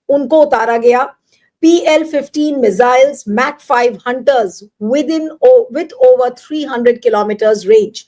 उनको उतारा गया। PL-15 missiles, MAC-5 hunters with over 300 kilometers range.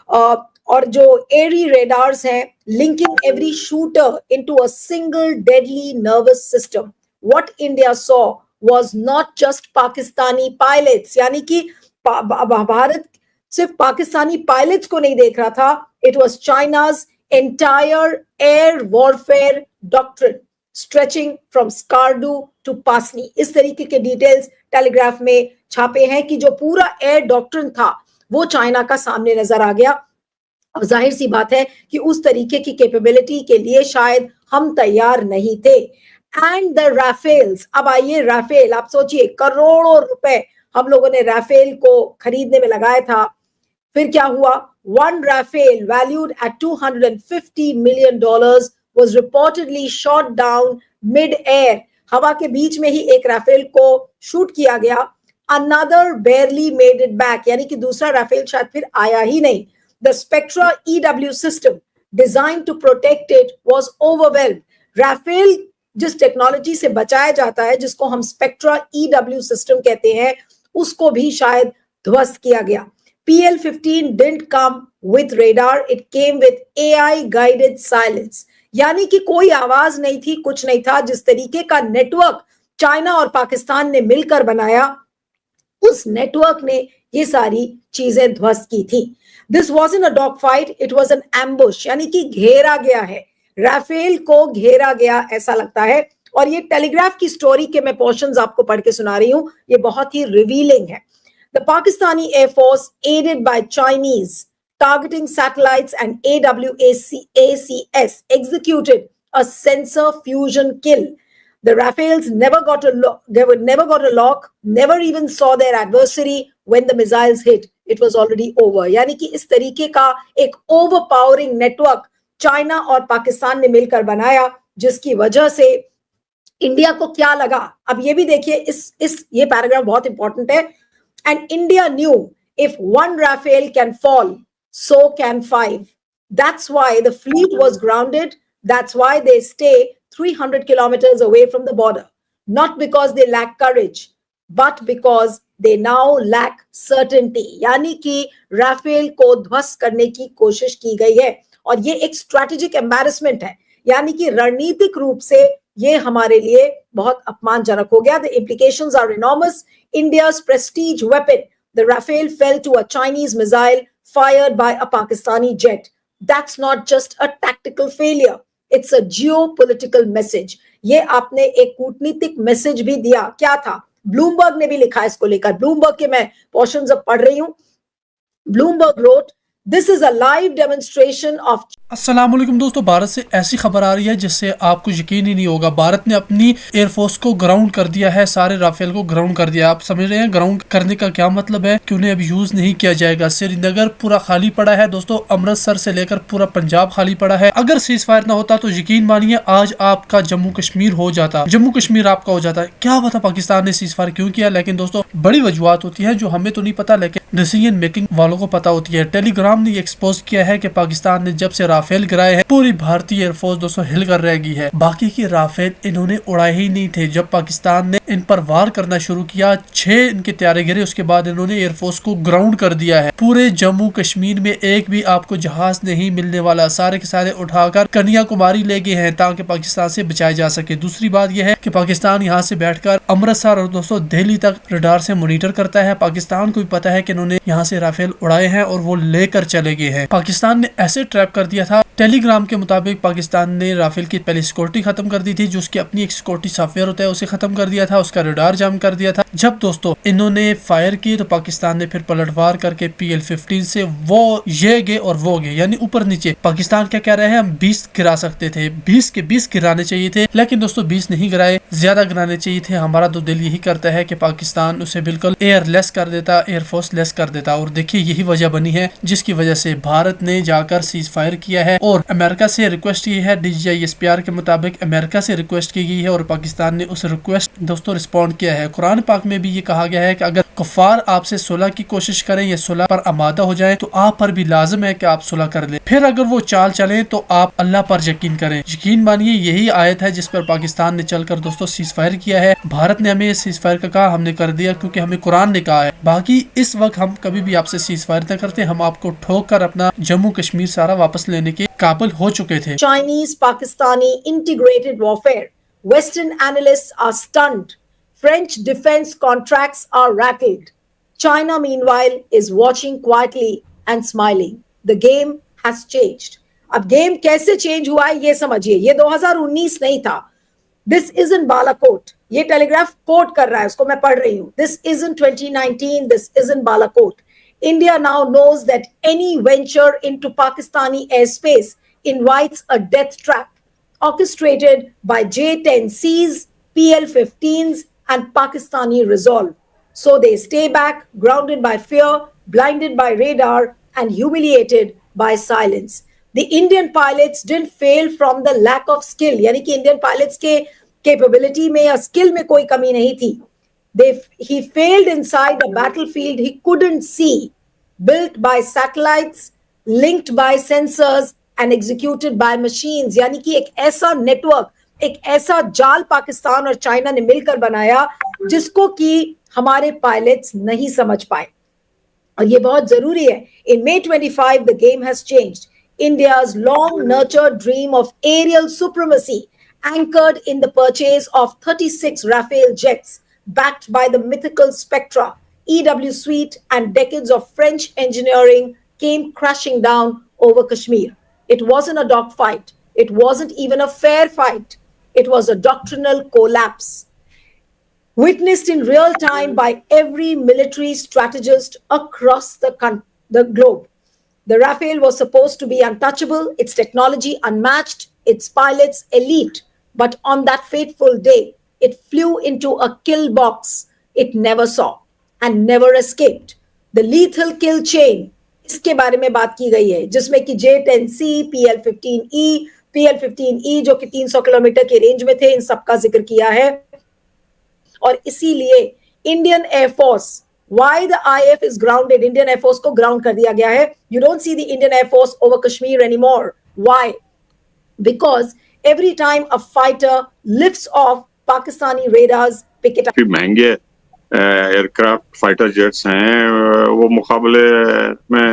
और जो एरी रेडार्स हैं, linking every shooter into a single deadly nervous system. What India saw was not just Pakistani pilots, यानी कि भारत सिर्फ पाकिस्तानी पायलट्स को नहीं देख रहा था, it was China's entire air warfare doctrine stretching from Skardu to Pasni. इस तरीके के डिटेल्स टेलीग्राफ में छापे हैं कि जो पूरा एयर डॉक्ट्रिन था वो चाइना का सामने नजर आ गया। अब जाहिर सी बात है कि उस तरीके की कैपेबिलिटी के लिए शायद हम तैयार नहीं थे। एंड द राफेल्स, अब आइए राफेल, आप सोचिए करोड़ों रुपए हम लोगों ने राफेल को खरीदने में लगाया था। फिर क्या हुआ? One Rafale valued at $250 million was reportedly shot down mid-air. हवा के बीच में ही एक राफेल को शूट किया गया। Another barely made it back, यानी कि दूसरा राफेल शायद फिर आया ही नहीं। The Spectra EW system designed to protect it was overwhelmed. Rafale जिस टेक्नोलॉजी से बचाया जाता है, जिसको हम स्पेक्ट्रा EW सिस्टम कहते हैं, उसको भी शायद ध्वस्त किया गया। PL-15 didn't come with radar, it came with AI guided silence. यानी कि कोई आवाज नहीं थी, कुछ नहीं था। जिस तरीके का नेटवर्क चाइना और पाकिस्तान ने मिलकर बनाया, उस नेटवर्क ने ये सारी चीजें ध्वस्त की थी। This wasn't a dog fight, it was an ambush, यानी कि घेरा गया है, राफेल को घेरा गया ऐसा लगता है। और ये टेलीग्राफ की स्टोरी के मैं पोर्शंस आपको पढ़ के सुना रही हूं, ये बहुत ही रिवीलिंग है। The Pakistani Air Force, aided by Chinese, targeting satellites and AWACS, executed a sensor fusion kill. The Rafales never got a lock, never even saw their adversary when the missiles hit. It was already over. यानी कि इस तरीके का एक overpowering network China और पाकिस्तान ने मिलकर बनाया, जिसकी वजह से इंडिया को क्या लगा। अब ये भी देखिए, ये पैराग्राफ बहुत इंपॉर्टेंट है। And India knew if one Rafale can fall, so can 5. That's why the fleet was grounded. That's why they stay 300 kilometers away from the border. Not because they lack courage, but because they now lack certainty. यानी कि Rafale को ध्वस्त करने की कोशिश की गई है, और ये एक स्ट्रैटेजिक एम्बैरेसमेंट है, यानी कि रणनीतिक रूप से ये हमारे लिए बहुत अपमानजनक हो गया। The implications are enormous. India's prestige weapon, the Rafale, fell to a Chinese missile fired by a Pakistani jet. That's not just a tactical failure. It's a geopolitical message. ये आपने एक कूटनीतिक मैसेज भी दिया। क्या था? ब्लूमबर्ग ने भी लिखा इसको लेकर। ब्लूमबर्ग के मैं पोर्शंस अब पढ़ रही हूँ। Bloomberg wrote, This is a live demonstration of। अस्सलाम वालेकुम दोस्तों, भारत से ऐसी खबर आ रही है जिससे आपको यकीन ही नहीं होगा। भारत ने अपनी एयरफोर्स को ग्राउंड कर दिया है, सारे राफेल को ग्राउंड कर दिया। आप समझ रहे हैं ग्राउंड करने का क्या मतलब है, कि उन्हें अब यूज नहीं किया जाएगा। श्रीनगर पूरा खाली पड़ा है दोस्तों, अमृतसर से लेकर पूरा पंजाब खाली पड़ा है। अगर सीज फायर ना होता तो यकीन मानिए आज आपका जम्मू कश्मीर हो जाता, जम्मू कश्मीर आपका हो जाता है। क्या पता पाकिस्तान ने सीज फायर क्यों किया, लेकिन दोस्तों बड़ी वजूहत होती है जो हमें तो नहीं पता, लेकिन डिसीजन मेकिंग वालों को पता होती है। टेलीग्राम ने एक्सपोज किया है कि पाकिस्तान ने जब से राफेल गिराए हैं, पूरी भारतीय एयरफोर्स दोस्तों हिल कर रह गई है। बाकी की राफेल इन्होंने उड़ाए ही नहीं थे। जब पाकिस्तान ने इन पर वार करना शुरू किया, 6 इनके त्यारे गिरे, उसके बाद इन्होंने एयरफोर्स को ग्राउंड कर दिया है। पूरे जम्मू कश्मीर में एक भी आपको जहाज नहीं मिलने वाला, सारे के सारे उठाकर कन्याकुमारी ले गए हैं ताकि पाकिस्तान से बचाया जा सके। दूसरी बात यह है कि पाकिस्तान यहाँ से बैठकर अमृतसर और दोस्तों दिल्ली तक रडार से मॉनिटर करता है। पाकिस्तान को भी पता है कि इन्होंने यहाँ से राफेल उड़ाए हैं और वो लेकर चले गए हैं। पाकिस्तान ने ऐसे ट्रैप कर दिया था। टेलीग्राम के मुताबिक पाकिस्तान ने राफेल की पहले सिक्योरिटी खत्म कर दी थी, जो उसकी अपनी एक सिक्योरिटी सॉफ्टवेयर होता है उसे खत्म कर दिया था, उसका रडार जाम कर दिया था। जब दोस्तों इन्होंने फायर की तो पाकिस्तान ने फिर पलटवार करके PL-15 से वो ये गए और वो गए, यानी ऊपर नीचे। पाकिस्तान क्या कह रहे हैं, हम 20 गिरा सकते थे, 20 के 20 गिराने चाहिए थे, लेकिन दोस्तों 20 नहीं गिराए, ज्यादा गिराने चाहिए थे। हमारा तो दिल यही करता है कि पाकिस्तान उसे बिल्कुल एयरलेस कर देता, एयरफोर्स लेस कर देता। और देखिए यही वजह बनी है जिसकी वजह से भारत ने जाकर सीज फायर किया है और अमेरिका से रिक्वेस्ट की है। DGISPR के मुताबिक अमेरिका से रिक्वेस्ट की गई है और पाकिस्तान ने उस रिक्वेस्ट दोस्तों रिस्पॉन्ड किया है। कुरान पाक में भी ये कहा गया है कि अगर कुफार आपसे सुलह की कोशिश करें या सुलह पर आमादा हो जाए तो आप पर भी लाजिम है कि आप सुलह कर ले, फिर अगर वो चाल चले तो आप अल्लाह पर यकीन करें। यकीन मानिए यही आयत है जिस पर पाकिस्तान ने चलकर दोस्तों सीज फायर किया है। भारत ने हमें सीज फायर का कहा, हमने कर दिया क्योंकि हमें कुरान ने कहा है। बाकी इस वक्त हम कभी भी आपसे सीज फायर न करते, हम आपको ठोक कर अपना जम्मू कश्मीर सारा वापस लेने के काबिल हो चुके थे। Chinese Pakistani integrated warfare. Western analysts are stunned. French defense contracts are rattled. China, meanwhile, is watching quietly and smiling. The game has changed. अब गेम कैसे चेंज हुआ है ये समझिए। ये 2019 नहीं था। This isn't Balakot. ये टेलीग्राफ कोट कर रहा है, उसको मैं पढ़ रही हूं। This isn't 2019. This isn't Balakot. India now knows that any venture into Pakistani airspace invites a death trap orchestrated by J-10Cs, PL-15s, and Pakistani resolve. So they stay back, grounded by fear, blinded by radar, and humiliated by silence. The Indian pilots didn't fail from the lack of skill. यानी कि Indian pilots के capability में या skill में कोई कमी नहीं थी. He failed inside a battlefield he couldn't see, built by satellites, linked by sensors, and executed by machines. यानी कि एक ऐसा नेटवर्क, एक ऐसा जाल पाकिस्तान और चाइना ने मिलकर बनाया जिसको कि हमारे पायलट्स नहीं समझ पाए। और ये बहुत जरूरी है। In May 25, the game has changed. India's long nurtured dream of aerial supremacy, anchored in the purchase of 36 Rafale jets, backed by the mythical Spectra, EW suite, and decades of French engineering, came crashing down over Kashmir. It wasn't a dogfight. It wasn't even a fair fight. It was a doctrinal collapse, witnessed in real time by every military strategist across the globe. The Rafale was supposed to be untouchable, its technology unmatched, its pilots elite. But on that fateful day, it flew into a kill box it never saw and never escaped. The lethal kill chain, इसके बारे में बात की गई है, जिसमें कि J-10C, PL-15E जो कि 300 किलोमीटर के रेंज में थे, इन सबका जिक्र किया है। और इसीलिए Indian air force, why the IF is grounded, Indian air force को ग्राउंड कर दिया गया है। You don't see the Indian Air Force over Kashmir anymore. Why? Because every time a fighter lifts off, Pakistani radars pick it up. महंगे aircraft fighter jets हैं वो मुकाबले में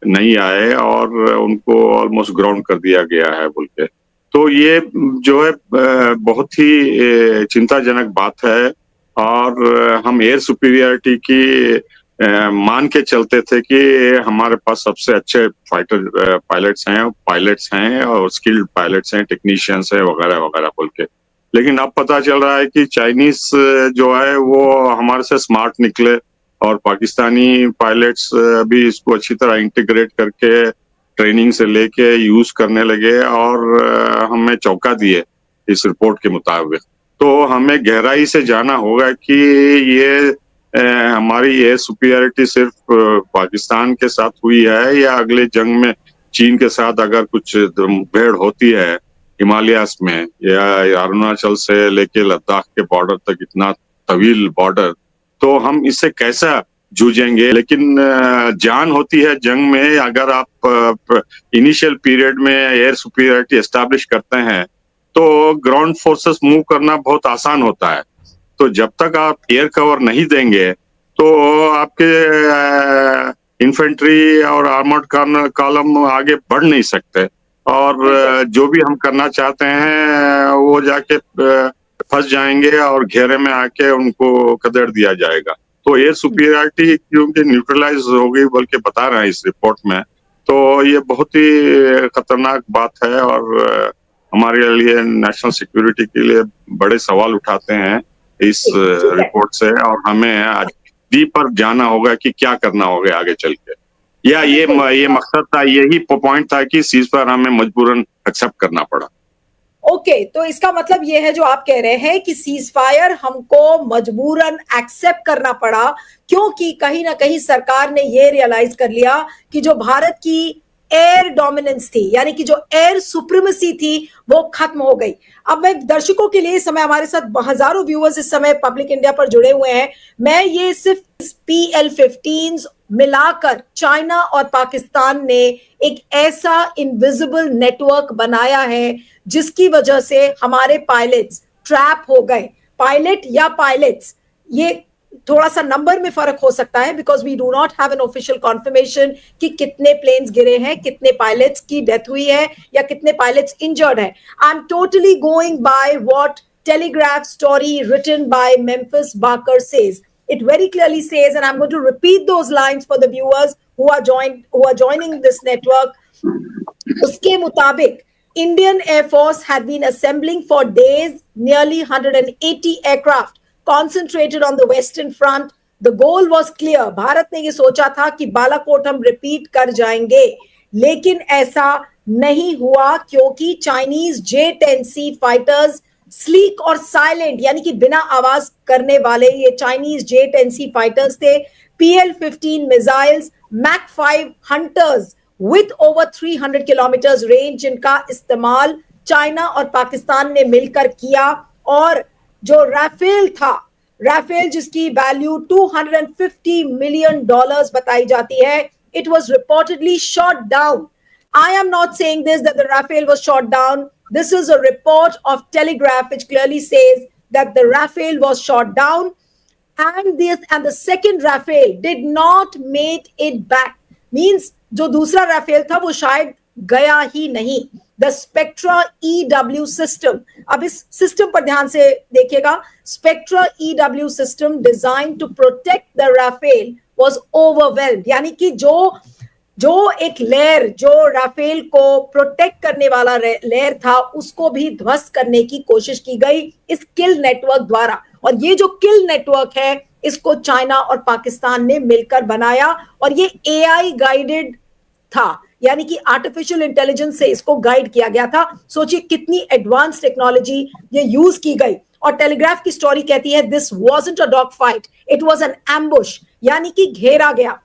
नहीं आए और उनको ऑलमोस्ट ग्राउंड कर दिया गया है बोल के। तो ये जो है बहुत ही चिंताजनक बात है। और हम एयर सुपीरियरिटी की मान के चलते थे कि हमारे पास सबसे अच्छे फाइटर पायलट्स हैं और स्किल्ड पायलट्स हैं, टेक्नीशियंस हैं वगैरह वगैरह बोल के। लेकिन अब पता चल रहा है कि चाइनीज जो है वो हमारे से स्मार्ट निकले और पाकिस्तानी पायलट्स भी इसको अच्छी तरह इंटीग्रेट करके ट्रेनिंग से लेके यूज करने लगे और हमें चौंका दिए इस रिपोर्ट के मुताबिक। तो हमें गहराई से जाना होगा कि ये हमारी एयर सुपीरियरिटी सिर्फ पाकिस्तान के साथ हुई है या अगले जंग में चीन के साथ अगर कुछ मुठभेड़ होती है हिमालयास में या अरुणाचल से लेके लद्दाख के बॉर्डर तक, इतना तवील बॉर्डर, तो हम इससे कैसा जूझेंगे। लेकिन जान होती है जंग में। अगर आप इनिशियल पीरियड में एयर सुपीरियरिटी एस्टैब्लिश करते हैं तो ग्राउंड फोर्सेस मूव करना बहुत आसान होता है। तो जब तक आप एयर कवर नहीं देंगे तो आपके इन्फेंट्री और आर्मर्ड कॉलम आगे बढ़ नहीं सकते और जो भी हम करना चाहते हैं वो जाके फंस जाएंगे और घेरे में आके उनको खदेड़ दिया जाएगा। तो एयर सुपीरियरिटी क्योंकि न्यूट्रलाइज हो गई बोल के बता रहे हैं इस रिपोर्ट में, तो ये बहुत ही खतरनाक बात है और हमारे लिए नेशनल सिक्योरिटी के लिए बड़े सवाल उठाते हैं इस रिपोर्ट से। और हमें आज डीप पर जाना होगा कि क्या करना होगा आगे चल के, या ये मकसद था, यही पॉइंट था कि सीज फायर हमें मजबूरन एक्सेप्ट करना पड़ा। ओके, तो इसका मतलब ये है जो आप कह रहे हैं कि सीज फायर हमको मजबूरन एक्सेप्ट करना पड़ा, क्योंकि कहीं ना कहीं सरकार ने ये रियलाइज कर लिया कि जो भारत की एयर डोमिनेंस थी, यानी कि जो एयर सुप्रीमेसी थी, वो खत्म हो गई। अब मैं दर्शकों के लिए, इस समय हमारे साथ हजारों व्यूअर्स इस समय पब्लिक इंडिया पर जुड़े हुए हैं, मैं ये सिर्फ PL-15 मिलाकर चाइना और पाकिस्तान ने एक ऐसा इनविजिबल नेटवर्क बनाया है जिसकी वजह से हमारे पायलट्स ट्रैप हो गए। पायलट या पायलट्स, ये थोड़ा सा नंबर में फर्क हो सकता है, because we do not have an official confirmation कि कितने प्लेन्स गिरे हैं, कितने पायलट्स की डेथ हुई है या कितने पायलट्स इंजर्ड हैं। I am totally going by what Telegraph story written by Memphis Barker says. It very clearly says, and I'm going to repeat those lines for the viewers who are joining this network. उसके मुताबिक Indian Air Force had been assembling for days nearly 180 aircraft concentrated on the Western Front. The goal was clear. Bharat ने ये सोचा था कि बालाकोट हम repeat कर जाएंगे, लेकिन ऐसा नहीं हुआ, क्योंकि चाइनीज J-10C फाइटर्स स्लीक और साइलेंट, यानी कि बिना आवाज करने वाले ये चाइनीज J-10C फाइटर्स थे। PL-15 missiles, Mach 5 hunters with over 300 kilometres range, जिनका इस्तेमाल चाइना और पाकिस्तान ने मिलकर किया। और जो राफेल था, राफेल जिसकी वैल्यू $250 मिलियन बताई जाती है, it was reportedly shot down. I am not saying this that the Rafale was shot down. This is a report of Telegraph which clearly says that the Rafale was shot down, and the second Rafale did not make it back. Means जो दूसरा Rafale था वो शायद गया ही नहीं। The Spectra EW system, अब इस system पर ध्यान से देखिएगा, Spectra EW system designed to protect the Rafale was overwhelmed, यानी कि जो एक लेयर जो राफेल को प्रोटेक्ट करने वाला लेयर था, उसको भी ध्वस्त करने की कोशिश की गई इस किल नेटवर्क द्वारा। और ये जो किल नेटवर्क है, इसको चाइना और पाकिस्तान ने मिलकर बनाया, और ये AI गाइडेड था, यानी कि आर्टिफिशियल इंटेलिजेंस से इसको गाइड किया गया था। सोचिए कितनी एडवांस टेक्नोलॉजी ये यूज की गई। और टेलीग्राफ की स्टोरी कहती है this wasn't a dog fight, it was an ambush, यानी कि घेरा गया।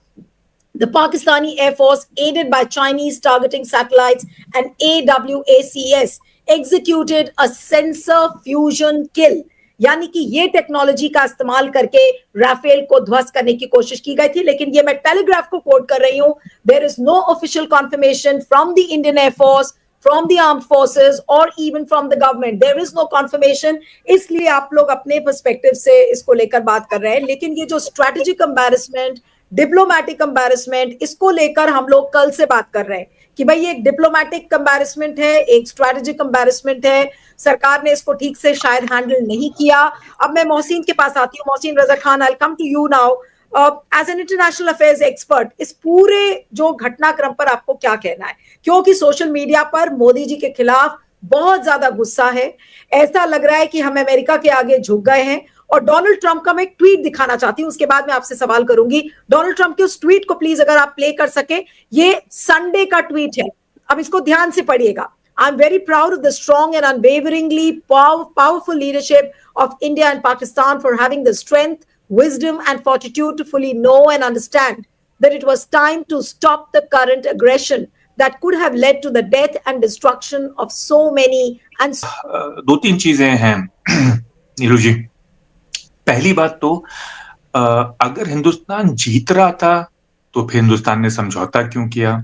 The Pakistani Air Force, aided by Chinese targeting satellites and AWACS, executed a sensor fusion kill, यानी कि ये टेक्नोलॉजी का इस्तेमाल करके राफेल को ध्वस्त करने की कोशिश की गई थी। लेकिन ये मैं टेलीग्राफ को कोट कर रही हूं, there is no official confirmation from the Indian Air Force, from the armed forces, or even from the government. There is no confirmation, इसलिए आप लोग अपने पर्सपेक्टिव से इसको लेकर बात कर रहे हैं। लेकिन ये जो स्ट्रैटेजिक एम्बैरेसमेंट, डिप्लोमैटिक एम्बैरेसमेंट, इसको लेकर हम लोग कल से बात कर रहे हैं कि भाई ये एक डिप्लोमैटिक एम्बैरेसमेंट है, एक स्ट्रैटेजिक एम्बैरेसमेंट है, सरकार ने इसको ठीक से शायद हैंडल नहीं किया। अब मैं मोहसिन के पास आती हूँ, Mohsin Raza Khan, I come to you now as an international affairs expert. इस पूरे जो घटनाक्रम पर आपको क्या कहना है, क्योंकि सोशल मीडिया पर मोदी जी के खिलाफ बहुत ज्यादा गुस्सा है, ऐसा लग रहा है कि हम अमेरिका के आगे झुक गए हैं। और डोनाल्ड ट्रंप का मैं एक ट्वीट दिखाना चाहती हूँ, उसके बाद मैं आपसे सवाल करूंगी। डोनाल्ड ट्रंप के उस ट्वीट को प्लीज अगर आप प्ले कर सके, ये संडे का ट्वीट है, अब इसको ध्यान से पढ़िएगा। I am very proud of the strong and unwaveringly powerful leadership of India and Pakistan for having the strength, wisdom and fortitude to fully know and understand that it was time to stop the current aggression that could have led to the death and destruction of so many and दो तीन चीजें हैं नीरू जी। पहली बात तो अगर हिंदुस्तान जीत रहा था तो फिर हिंदुस्तान ने समझौता क्यों किया,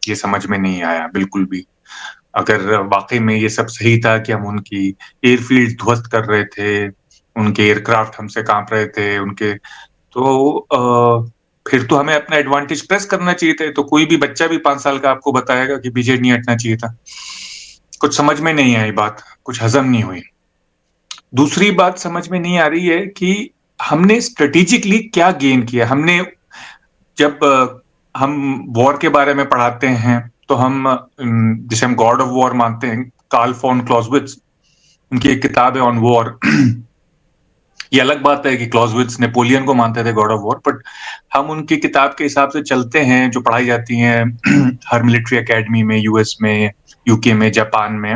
ये समझ में नहीं आया बिल्कुल भी। अगर वाकई में ये सब सही था कि हम उनकी एयरफील्ड ध्वस्त कर रहे थे, उनके एयरक्राफ्ट हमसे कांप रहे थे उनके, तो फिर तो हमें अपना एडवांटेज प्रेस करना चाहिए था। तो कोई भी बच्चा भी 5 साल का आपको बताएगा कि बीजे नहीं हटना चाहिए था। कुछ समझ में नहीं आई बात, कुछ हजम नहीं हुई। दूसरी बात समझ में नहीं आ रही है कि हमने स्ट्रेटेजिकली क्या गेन किया। हमने जब हम वॉर के बारे में पढ़ाते हैं तो हम जिसे हम गॉड ऑफ वॉर मानते हैं, कार्ल फॉन क्लॉज़विट्ज, उनकी एक किताब है ऑन वॉर। ये अलग बात है कि क्लॉज़विट्ज नेपोलियन को मानते थे गॉड ऑफ वॉर, बट हम उनकी किताब के हिसाब से चलते हैं जो पढ़ाई जाती हैं हर मिलिट्री एकेडमी में, यूएस में, यूके में, जापान में।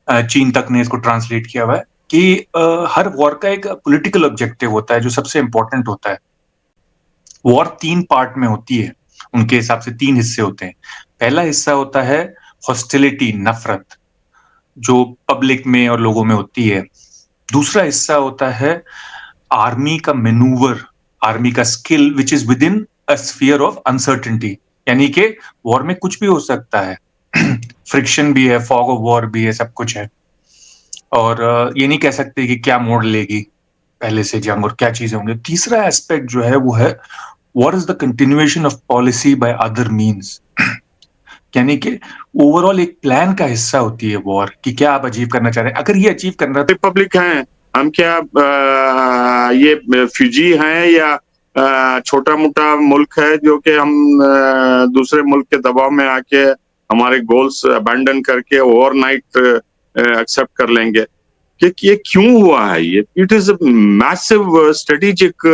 चीन तक ने इसको ट्रांसलेट किया हुआ है कि हर वॉर का एक पॉलिटिकल ऑब्जेक्टिव होता है जो सबसे इंपॉर्टेंट होता है। वॉर 3 पार्ट में होती है, उनके हिसाब से 3 हिस्से होते हैं। पहला हिस्सा होता है हॉस्टिलिटी, नफरत, जो पब्लिक में और लोगों में होती है। दूसरा हिस्सा होता है आर्मी का मैनूवर, आर्मी का skill which is with in a sphere of uncertainty, यानी कि वॉर में कुछ भी हो सकता है। फ्रिक्शन भी है, फॉग ऑफ वॉर भी है, सब कुछ है। और ये नहीं कह सकते कि क्या मोड़ लेगी पहले से जंग और क्या चीजें होंगी। तीसरा एस्पेक्ट जो है वो है what is the continuation of policy by other means, यानी कि ओवरऑल एक प्लान का हिस्सा होती है वॉर कि क्या आप अचीव करना चाह रहे हैं। अगर ये अचीव करना है रिपब्लिक हैं हम, क्या ये फ्यूजी हैं या छोटा मोटा मुल्क है जो कि हम दूसरे मुल्क के दबाव में आके हमारे गोल्स अबैंडन करके ओवरनाइट एक्सेप्ट कर लेंगे कि ये क्यों हुआ है। ये it is a massive strategic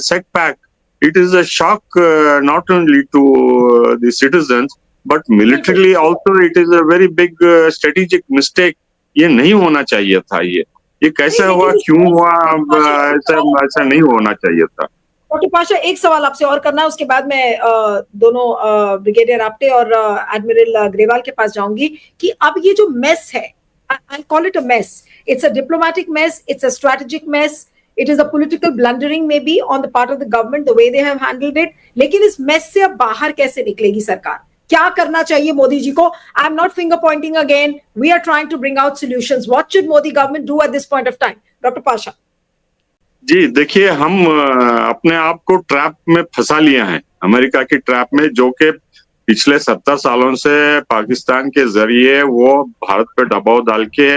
setback, it is a shock not only to the citizens but militarily also it is a very big strategic mistake. ये नहीं होना चाहिए था। ये कैसा हुआ, क्यों हुआ, ऐसा नहीं होना चाहिए था। डॉक्टर पाशा, एक सवाल आपसे और करना है, उसके बाद मैं दोनों ब्रिगेडियर आप्टे और एडमिरल ग्रेवाल के पास जाऊंगी कि अब ये जो मेस है, I call it a mess, it's a diplomatic mess, it's a strategic mess, it is a political blundering may be on the part of the government the way they have handled it, लेकिन इस mess से अब बाहर कैसे निकलेगी सरकार? क्या करना चाहिए मोदी जी को? I am not finger pointing again, we are trying to bring out solutions, what should Modi government do at this point of time? Doctor Pasha ji देखिए, हम अपने आप को ट्रैप में फंसा लिया है, अमेरिका की ट्रैप में, जो कि पिछले 70 सालों से पाकिस्तान के जरिए वो भारत पे दबाव डाल के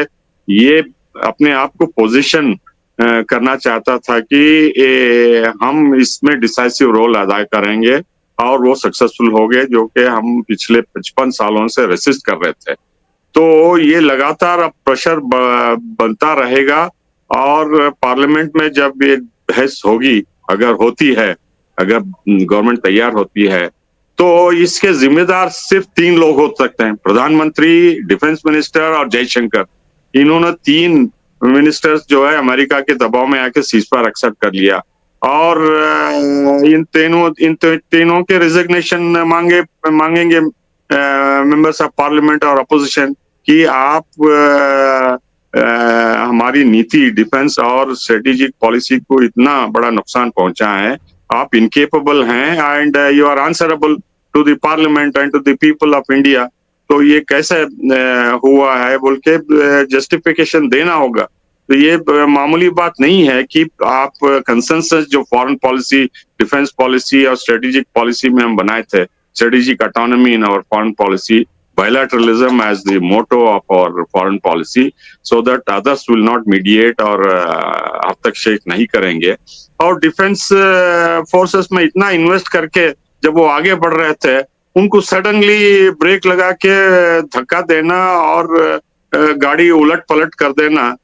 ये अपने आप को पोजीशन करना चाहता था कि हम इसमें डिसाइसिव रोल अदा करेंगे, और वो सक्सेसफुल हो गए, जो कि हम पिछले 55 सालों से रेसिस्ट कर रहे थे। तो ये लगातार अब प्रेशर बनता रहेगा, और पार्लियामेंट में जब ये बहस होगी, अगर होती है, अगर गवर्नमेंट तैयार होती है, तो इसके जिम्मेदार सिर्फ 3 लोग हो सकते हैं, प्रधानमंत्री, डिफेंस मिनिस्टर और जयशंकर। इन्होंने 3 मिनिस्टर्स जो है अमेरिका के दबाव में आके सीजफायर एक्सेप्ट कर लिया, और इन तीनों के रिजिग्नेशन मांगेंगे मेंबर्स ऑफ पार्लियामेंट और अपोजिशन कि आप हमारी नीति, डिफेंस और स्ट्रेटेजिक पॉलिसी को इतना बड़ा नुकसान पहुंचा है, आप इनकेपेबल हैं and you are answerable to the Parliament and to the people of India. तो ये कैसे हुआ है बोल के जस्टिफिकेशन देना होगा। तो ये मामूली बात नहीं है कि आप कंसेंसस जो फॉरेन पॉलिसी, डिफेंस पॉलिसी और स्ट्रेटेजिक पॉलिसी में हम बनाए थे, strategic autonomy in our foreign policy, bilateralism as the motto of our foreign policy, so that others will not mediate और हस्तक्षेप नहीं करेंगे। और डिफेंस फोर्सेस में इतना इन्वेस्ट करके जब वो आगे बढ़ रहे थे, उनको सडनली ब्रेक लगा के धक्का देना और गाड़ी उलट पलट कर देना,